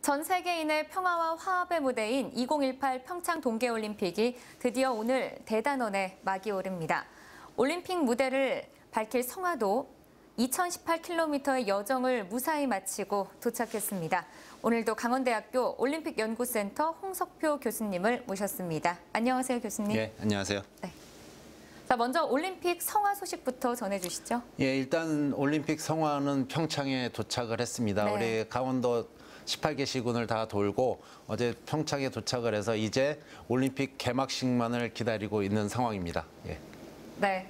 전 세계인의 평화와 화합의 무대인 2018 평창 동계올림픽이 드디어 오늘 대단원에 막이 오릅니다. 올림픽 무대를 밝힐 성화도 2018km의 여정을 무사히 마치고 도착했습니다. 오늘도 강원대학교 올림픽연구센터 홍석표 교수님을 모셨습니다. 안녕하세요, 교수님. 예, 안녕하세요. 네. 자, 먼저 올림픽 성화 소식부터 전해주시죠. 예, 일단 올림픽 성화는 평창에 도착을 했습니다. 네. 우리 강원도 18개 시군을 다 돌고 어제 평창에 도착을 해서 이제 올림픽 개막식만을 기다리고 있는 상황입니다. 예. 네.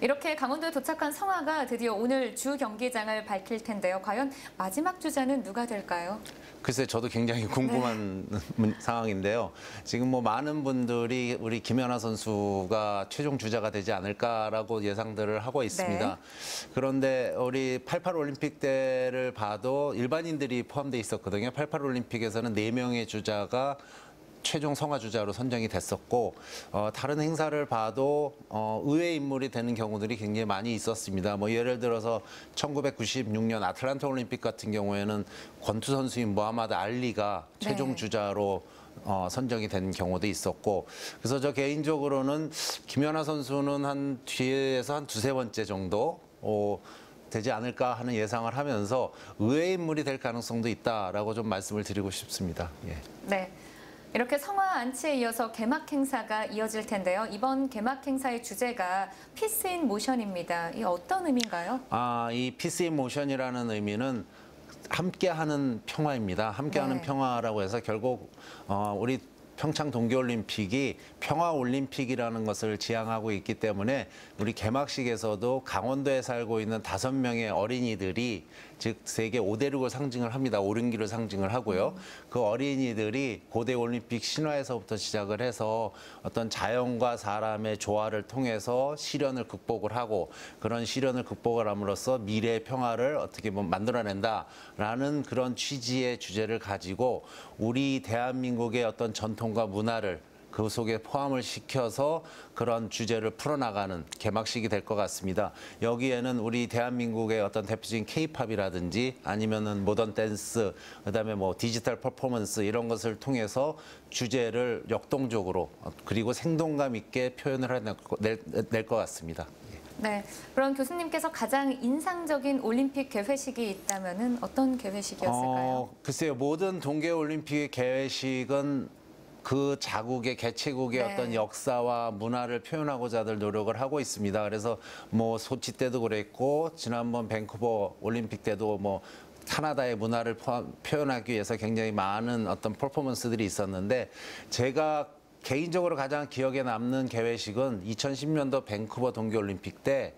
이렇게 강원도에 도착한 성화가 드디어 오늘 주 경기장을 밝힐 텐데요. 과연 마지막 주자는 누가 될까요? 글쎄, 저도 굉장히 궁금한 상황인데요. 지금 뭐 많은 분들이 우리 김연아 선수가 최종 주자가 되지 않을까라고 예상들을 하고 있습니다. 네. 그런데 우리 88 올림픽 때를 봐도 일반인들이 포함되어 있었거든요. 88 올림픽에서는 4명의 주자가 최종 성화 주자로 선정이 됐었고, 다른 행사를 봐도 의외 인물이 되는 경우들이 굉장히 많이 있었습니다. 뭐 예를 들어서 1996년 아틀란타 올림픽 같은 경우에는 권투 선수인 무하마드 알리가 최종 네. 주자로 선정이 된 경우도 있었고, 그래서 저 개인적으로는 김연아 선수는 한 뒤에서 한 두세 번째 정도 되지 않을까 하는 예상을 하면서 의외 인물이 될 가능성도 있다라고 좀 말씀을 드리고 싶습니다. 예. 네. 이렇게 성화 안치에 이어서 개막 행사가 이어질 텐데요. 이번 개막 행사의 주제가 피스 인 모션입니다. 이 어떤 의미인가요? 이 피스 인 모션이라는 의미는 함께하는 평화입니다. 함께하는 네. 평화라고 해서 결국 우리 평창 동계올림픽이 평화올림픽이라는 것을 지향하고 있기 때문에 우리 개막식에서도 강원도에 살고 있는 5명의 어린이들이, 즉 세계 5대륙을 상징을 합니다. 오륜기를 상징을 하고요. 그 어린이들이 고대 올림픽 신화에서부터 시작을 해서 어떤 자연과 사람의 조화를 통해서 시련을 극복을 하고, 그런 시련을 극복을 함으로써 미래의 평화를 어떻게 보면 만들어낸다라는 그런 취지의 주제를 가지고 우리 대한민국의 어떤 전통과 문화를 그 속에 포함을 시켜서 그런 주제를 풀어나가는 개막식이 될 것 같습니다. 여기에는 우리 대한민국의 어떤 대표적인 K-팝이라든지 아니면은 모던 댄스, 그다음에 뭐 디지털 퍼포먼스 이런 것을 통해서 주제를 역동적으로 그리고 생동감 있게 표현을 낼 것 같습니다. 네. 그럼 교수님께서 가장 인상적인 올림픽 개회식이 있다면은 어떤 개회식이었을까요? 글쎄요, 모든 동계올림픽의 개회식은 그 자국의 개최국의 네. 어떤 역사와 문화를 표현하고자들 노력을 하고 있습니다. 그래서 뭐 소치 때도 그랬고 지난번 밴쿠버 올림픽 때도 뭐 캐나다의 문화를 표현하기 위해서 굉장히 많은 어떤 퍼포먼스들이 있었는데, 제가 개인적으로 가장 기억에 남는 개회식은 2010년도 밴쿠버 동계올림픽 때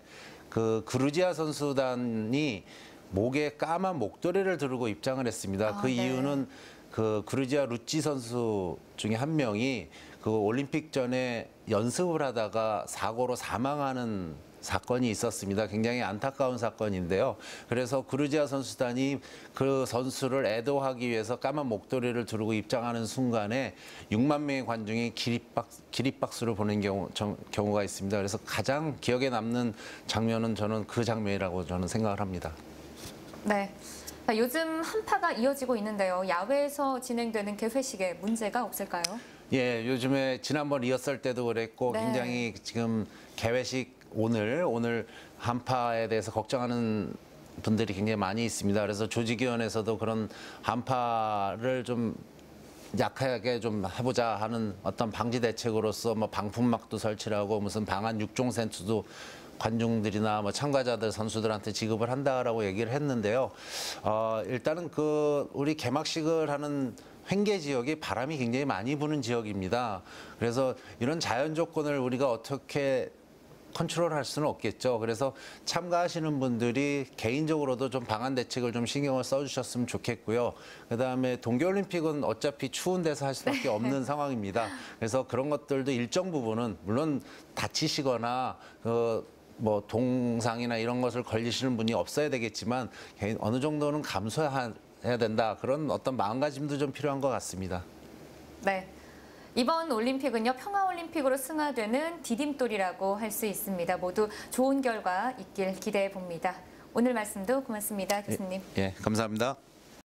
그 그루지아 선수단이 목에 까만 목도리를 두르고 입장을 했습니다. 그 네. 이유는 그 그루지아 루찌 선수 중에 한 명이 그 올림픽 전에 연습을 하다가 사고로 사망하는 사건이 있었습니다. 굉장히 안타까운 사건인데요. 그래서 그루지아 선수단이 그 선수를 애도하기 위해서 까만 목도리를 두르고 입장하는 순간에 6만 명의 관중이 기립박수를 보낸 경우가 있습니다. 그래서 가장 기억에 남는 장면은 저는 그 장면이라고 저는 생각을 합니다. 네. 요즘 한파가 이어지고 있는데요. 야외에서 진행되는 개회식에 문제가 없을까요? 예, 요즘에 지난번 리허설 때도 그랬고 네. 굉장히 지금 개회식 오늘 한파에 대해서 걱정하는 분들이 굉장히 많이 있습니다. 그래서 조직위원회에서도 그런 한파를 좀 약하게 좀 해보자 하는 어떤 방지 대책으로서 뭐 방풍막도 설치를 하고 무슨 방한 6종 센트도 관중들이나 뭐 참가자들 선수들한테 지급을 한다라고 얘기를 했는데요. 일단은 그 우리 개막식을 하는 횡계 지역이 바람이 굉장히 많이 부는 지역입니다. 그래서 이런 자연 조건을 우리가 어떻게 컨트롤할 수는 없겠죠. 그래서 참가하시는 분들이 개인적으로도 좀 방한 대책을 좀 신경을 써주셨으면 좋겠고요. 그다음에 동계올림픽은 어차피 추운 데서 할 수밖에 없는 상황입니다. 그래서 그런 것들도 일정 부분은 물론 다치시거나 뭐 동상이나 이런 것을 걸리시는 분이 없어야 되겠지만 어느 정도는 감수해야 된다. 그런 어떤 마음가짐도 좀 필요한 것 같습니다. 네. 이번 올림픽은요, 평화올림픽으로 승화되는 디딤돌이라고 할 수 있습니다. 모두 좋은 결과 있길 기대해 봅니다. 오늘 말씀도 고맙습니다, 교수님. 예, 감사합니다.